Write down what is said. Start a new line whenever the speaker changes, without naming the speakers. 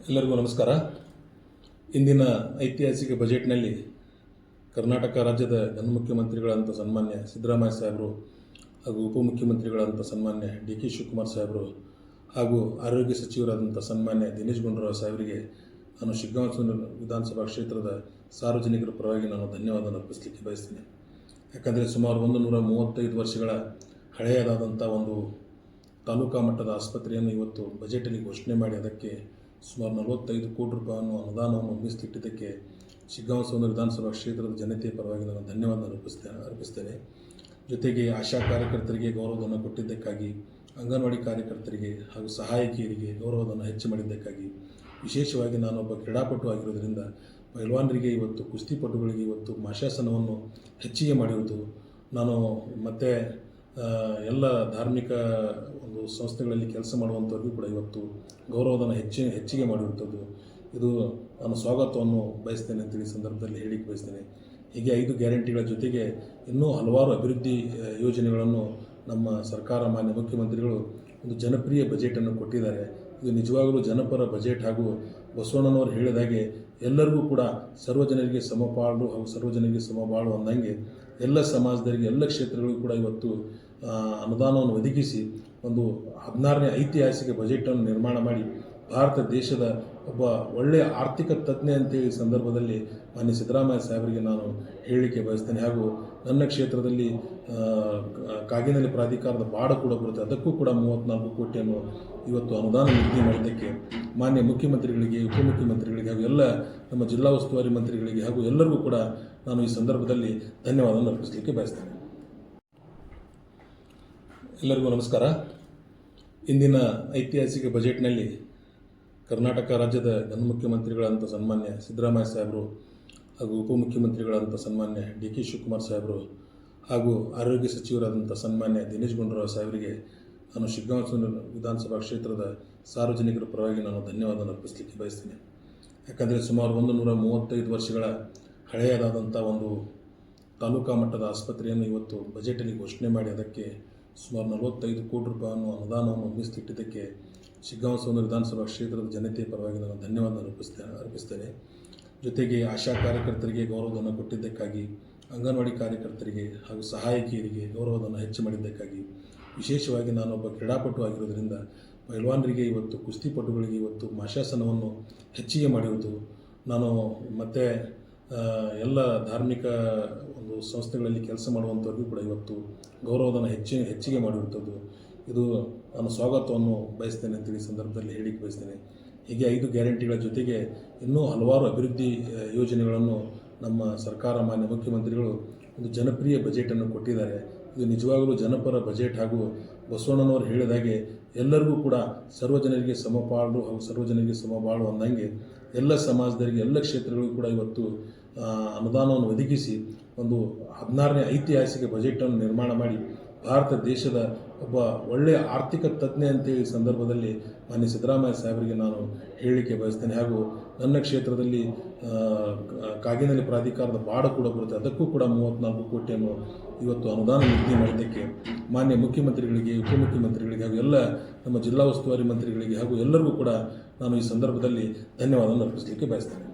ಎಲ್ಲರಿಗೂ ನಮಸ್ಕಾರ. ಇಂದಿನ ಐತಿಹಾಸಿಕ ಬಜೆಟ್ನಲ್ಲಿ ಕರ್ನಾಟಕ ರಾಜ್ಯದ ಘನ ಮುಖ್ಯಮಂತ್ರಿಗಳಂತ ಸನ್ಮಾನ್ಯ ಸಿದ್ದರಾಮಯ್ಯ ಸಾಹೇಬರು ಹಾಗೂ ಉಪಮುಖ್ಯಮಂತ್ರಿಗಳಂತ ಸನ್ಮಾನ್ಯ ಡಿ ಕೆ ಶಿವಕುಮಾರ್ ಸಾಹೇಬರು ಹಾಗೂ ಆರೋಗ್ಯ ಸಚಿವರಾದಂಥ ಸನ್ಮಾನ್ಯ ದಿನೇಶ್ ಗುಂಡೂರಾವ್ ಸಾಹೇಬರಿಗೆ ನಾನು ಶಿಗ್ಗಾಂವ ವಿಧಾನಸಭಾ ಕ್ಷೇತ್ರದ ಸಾರ್ವಜನಿಕರ ಪರವಾಗಿ ನಾನು ಧನ್ಯವಾದ ಅರ್ಪಿಸಲಿಕ್ಕೆ ಬಯಸ್ತೀನಿ. ಯಾಕಂದರೆ ಸುಮಾರು 135 ವರ್ಷಗಳ ಹಳೆಯದಾದಂಥ ಒಂದು ತಾಲೂಕಾ ಮಟ್ಟದ ಆಸ್ಪತ್ರೆಯನ್ನು ಇವತ್ತು ಬಜೆಟಲ್ಲಿ ಘೋಷಣೆ ಮಾಡಿ ಅದಕ್ಕೆ ಸುಮಾರು 45 ಕೋಟಿ ರೂಪಾಯಿಯನ್ನು ಅನುದಾನವನ್ನು ಮೀಸಲಿಟ್ಟಿದ್ದಕ್ಕೆ ಶಿಗ್ಗಾಂವ ವಿಧಾನಸಭಾ ಕ್ಷೇತ್ರದ ಜನತೆಯ ಪರವಾಗಿ ನಾನು ಧನ್ಯವಾದ ಅರ್ಪಿಸ್ತೇನೆ. ಜೊತೆಗೆ ಆಶಾ ಕಾರ್ಯಕರ್ತರಿಗೆ ಗೌರವಧನ ಕೊಟ್ಟಿದ್ದಕ್ಕಾಗಿ, ಅಂಗನವಾಡಿ ಕಾರ್ಯಕರ್ತರಿಗೆ ಹಾಗೂ ಸಹಾಯಕಿಯರಿಗೆ ಗೌರವಧನ ಹೆಚ್ಚು ಮಾಡಿದ್ದಕ್ಕಾಗಿ, ವಿಶೇಷವಾಗಿ ನಾನೊಬ್ಬ ಕ್ರೀಡಾಪಟು ಆಗಿರೋದರಿಂದ ಪೈಲ್ವಾನರಿಗೆ ಇವತ್ತು ಕುಸ್ತಿಪಟುಗಳಿಗೆ ಇವತ್ತು ಮಾಶಾಸನವನ್ನು ಹೆಚ್ಚಿಗೆ ಮಾಡಿರುವುದು, ನಾನು ಮತ್ತೆ ಎಲ್ಲ ಧಾರ್ಮಿಕ ಒಂದು ಸಂಸ್ಥೆಗಳಲ್ಲಿ ಕೆಲಸ ಮಾಡುವಂಥವ್ರಿಗೂ ಕೂಡ ಇವತ್ತು ಗೌರವಧನ ಹೆಚ್ಚಿಗೆ ಮಾಡಿರುತ್ತದೆ. ಇದು ನಾನು ಸ್ವಾಗತವನ್ನು ಬಯಸ್ತೇನೆ ಅಂತೇಳಿ ಸಂದರ್ಭದಲ್ಲಿ ಹೇಳಿಕ್ಕೆ ಬಯಸ್ತೇನೆ. ಹೀಗೆ 5 ಗ್ಯಾರಂಟಿಗಳ ಜೊತೆಗೆ ಇನ್ನೂ ಹಲವಾರು ಅಭಿವೃದ್ಧಿ ಯೋಜನೆಗಳನ್ನು ನಮ್ಮ ಸರ್ಕಾರ ಮಾನ್ಯ ಮುಖ್ಯಮಂತ್ರಿಗಳು ಒಂದು ಜನಪ್ರಿಯ ಬಜೆಟನ್ನು ಕೊಟ್ಟಿದ್ದಾರೆ. ಇದು ನಿಜವಾಗಲೂ ಜನಪರ ಬಜೆಟ್ ಹಾಗೂ ಬಸವಣ್ಣನವರು ಹೇಳಿದಾಗೆ ಎಲ್ಲರಿಗೂ ಕೂಡ ಸರ್ವಜನರಿಗೆ ಸಮಪಾಲು ಹಾಗೂ ಸರ್ವಜನರಿಗೆ ಸಮಬಾಳು ಅಂದಂಗೆ ಎಲ್ಲ ಸಮಾಜದವರಿಗೆ ಎಲ್ಲ ಕ್ಷೇತ್ರಗಳಿಗೂ ಕೂಡ ಇವತ್ತು ಅನುದಾನವನ್ನು ಒದಗಿಸಿ ಒಂದು 16ನೇ ಐತಿಹಾಸಿಕ ಬಜೆಟನ್ನು ನಿರ್ಮಾಣ ಮಾಡಿ ಭಾರತ ದೇಶದ ಒಬ್ಬ ಒಳ್ಳೆಯ ಆರ್ಥಿಕ ತಜ್ಞ ಅಂತೇಳಿ ಸಂದರ್ಭದಲ್ಲಿ ಮಾನ್ಯ ಸಿದ್ದರಾಮಯ್ಯ ಸಾಹೇಬರಿಗೆ ನಾನು ಹೇಳಲಿಕ್ಕೆ ಬಯಸ್ತೇನೆ. ಹಾಗೂ ನನ್ನ ಕ್ಷೇತ್ರದಲ್ಲಿ ಕಾಗಿನೆಲೆ ಪ್ರಾಧಿಕಾರದ ಬಾಡ ಕೂಡ ಬರುತ್ತೆ, ಅದಕ್ಕೂ ಕೂಡ 34 ಕೋಟಿಯನ್ನು ಇವತ್ತು ಅನುದಾನ ನಿಗದಿ ಮಾಡಿದ್ದಕ್ಕೆ ಮಾನ್ಯ ಮುಖ್ಯಮಂತ್ರಿಗಳಿಗೆ, ಉಪಮುಖ್ಯಮಂತ್ರಿಗಳಿಗೆ ಹಾಗೂ ಎಲ್ಲ ನಮ್ಮ ಜಿಲ್ಲಾ ಉಸ್ತುವಾರಿ ಮಂತ್ರಿಗಳಿಗೆ ಹಾಗೂ ಎಲ್ಲರಿಗೂ ಕೂಡ ನಾನು ಈ ಸಂದರ್ಭದಲ್ಲಿ ಧನ್ಯವಾದವನ್ನು ಅರ್ಪಿಸಲಿಕ್ಕೆ ಬಯಸ್ತೇನೆ. ಎಲ್ಲರಿಗೂ ನಮಸ್ಕಾರ. ಇಂದಿನ ಐತಿಹಾಸಿಕ ಬಜೆಟ್ನಲ್ಲಿ ಕರ್ನಾಟಕ ರಾಜ್ಯದ ಘನ ಮುಖ್ಯಮಂತ್ರಿಗಳಂತ ಸನ್ಮಾನ್ಯ ಸಿದ್ದರಾಮಯ್ಯ ಸಾಹೇಬರು ಹಾಗೂ ಉಪಮುಖ್ಯಮಂತ್ರಿಗಳಂತ ಸನ್ಮಾನ್ಯ ಡಿ ಕೆ ಶಿವಕುಮಾರ್ ಸಾಹೇಬರು ಹಾಗೂ ಆರೋಗ್ಯ ಸಚಿವರಾದಂಥ ಸನ್ಮಾನ್ಯ ದಿನೇಶ್ ಗುಂಡೂರಾವ್ ಸಾಹೇಬರಿಗೆ ನಾನು ಶಿಗ್ಗಾಂವ ವಿಧಾನಸಭಾ ಕ್ಷೇತ್ರದ ಸಾರ್ವಜನಿಕರ ಪರವಾಗಿ ನಾನು ಧನ್ಯವಾದ ಅರ್ಪಿಸಲಿಕ್ಕೆ ಬಯಸ್ತೀನಿ. ಯಾಕಂದರೆ ಸುಮಾರು 135 ವರ್ಷಗಳ ಹಳೆಯದಾದಂಥ ಒಂದು ತಾಲೂಕಾ ಮಟ್ಟದ ಆಸ್ಪತ್ರೆಯನ್ನು ಇವತ್ತು ಬಜೆಟಲ್ಲಿ ಘೋಷಣೆ ಮಾಡಿ ಅದಕ್ಕೆ ಸುಮಾರು 45 ಕೋಟಿ ರೂಪಾಯಿಯನ್ನು ಅನುದಾನವನ್ನು ಮೀಸಲಿಟ್ಟಿದ್ದಕ್ಕೆ ಶಿಗ್ಗಾಂವ ವಿಧಾನಸಭಾ ಕ್ಷೇತ್ರದ ಜನತೆಯ ಪರವಾಗಿ ನಾನು ಧನ್ಯವಾದ ಅರ್ಪಿಸ್ತೇನೆ. ಜೊತೆಗೆ ಆಶಾ ಕಾರ್ಯಕರ್ತರಿಗೆ ಗೌರವಧನ ಕೊಟ್ಟಿದ್ದಕ್ಕಾಗಿ, ಅಂಗನವಾಡಿ ಕಾರ್ಯಕರ್ತರಿಗೆ ಹಾಗೂ ಸಹಾಯಕಿಯರಿಗೆ ಗೌರವಧನ ಹೆಚ್ಚು ಮಾಡಿದ್ದಕ್ಕಾಗಿ, ವಿಶೇಷವಾಗಿ ನಾನೊಬ್ಬ ಕ್ರೀಡಾಪಟು ಆಗಿರೋದರಿಂದ ಪೈಲ್ವಾನರಿಗೆ ಇವತ್ತು ಕುಸ್ತಿಪಟುಗಳಿಗೆ ಇವತ್ತು ಮಾಶಾಸನವನ್ನು ಹೆಚ್ಚಿಗೆ ಮಾಡಿರುವುದು, ನಾನು ಮತ್ತೆ ಎಲ್ಲ ಧಾರ್ಮಿಕ ಒಂದು ಸಂಸ್ಥೆಗಳಲ್ಲಿ ಕೆಲಸ ಮಾಡುವಂಥವ್ರಿಗೂ ಕೂಡ ಇವತ್ತು ಗೌರವಧನ ಹೆಚ್ಚಿಗೆ ಮಾಡಿರುತ್ತದೆ. ಇದು ನಾನು ಸ್ವಾಗತವನ್ನು ಬಯಸ್ತೇನೆ ಅಂತೇಳಿ ಸಂದರ್ಭದಲ್ಲಿ ಹೇಳಿಕ್ಕೆ ಬಯಸ್ತೇನೆ. ಹೀಗೆ 5 ಗ್ಯಾರಂಟಿಗಳ ಜೊತೆಗೆ ಇನ್ನೂ ಹಲವಾರು ಅಭಿವೃದ್ಧಿ ಯೋಜನೆಗಳನ್ನು ನಮ್ಮ ಸರ್ಕಾರ ಮಾನ್ಯ ಮುಖ್ಯಮಂತ್ರಿಗಳು ಒಂದು ಜನಪ್ರಿಯ ಬಜೆಟನ್ನು ಕೊಟ್ಟಿದ್ದಾರೆ. ಇದು ನಿಜವಾಗಲೂ ಜನಪರ ಬಜೆಟ್ ಹಾಗೂ ಬಸವಣ್ಣನವರು ಹೇಳಿದಾಗೆ ಎಲ್ಲರಿಗೂ ಕೂಡ ಸರ್ವಜನರಿಗೆ ಸಮಪಾಲು ಹಾಗೂ ಸರ್ವಜನರಿಗೆ ಸಮಬಾಳು ಅಂದಂಗೆ ಎಲ್ಲ ಸಮಾಜದವರಿಗೆ ಎಲ್ಲ ಕ್ಷೇತ್ರಗಳಿಗೂ ಕೂಡ ಇವತ್ತು ಅನುದಾನವನ್ನು ಒದಗಿಸಿ ಒಂದು 16ನೇ ಐತಿಹಾಸಿಕ ಬಜೆಟನ್ನು ನಿರ್ಮಾಣ ಮಾಡಿ ಭಾರತ ದೇಶದ ಒಬ್ಬ ಒಳ್ಳೆಯ ಆರ್ಥಿಕ ತಜ್ಞ ಅಂತೇಳಿ ಸಂದರ್ಭದಲ್ಲಿ ಮಾನ್ಯ ಸಿದ್ದರಾಮಯ್ಯ ಸಾಹೇಬರಿಗೆ ನಾನು ಹೇಳಲಿಕ್ಕೆ ಬಯಸ್ತೇನೆ. ಹಾಗೂ ನನ್ನ ಕ್ಷೇತ್ರದಲ್ಲಿ ಕಾಗಿನೆಲೆ ಪ್ರಾಧಿಕಾರದ ಬಾಡ ಕೂಡ ಬರುತ್ತೆ, ಅದಕ್ಕೂ ಕೂಡ 34 ಕೋಟಿಯನ್ನು ಇವತ್ತು ಅನುದಾನ ನಿಗದಿ ಮಾಡಿದ್ದಕ್ಕೆ ಮಾನ್ಯ ಮುಖ್ಯಮಂತ್ರಿಗಳಿಗೆ, ಉಪಮುಖ್ಯಮಂತ್ರಿಗಳಿಗೆ ಹಾಗೂ ಎಲ್ಲ ನಮ್ಮ ಜಿಲ್ಲಾ ಉಸ್ತುವಾರಿ ಮಂತ್ರಿಗಳಿಗೆ ಹಾಗೂ ಎಲ್ಲರಿಗೂ ಕೂಡ ನಾನು ಈ ಸಂದರ್ಭದಲ್ಲಿ ಧನ್ಯವಾದವನ್ನು ಅರ್ಪಿಸಲಿಕ್ಕೆ ಬಯಸ್ತೇನೆ.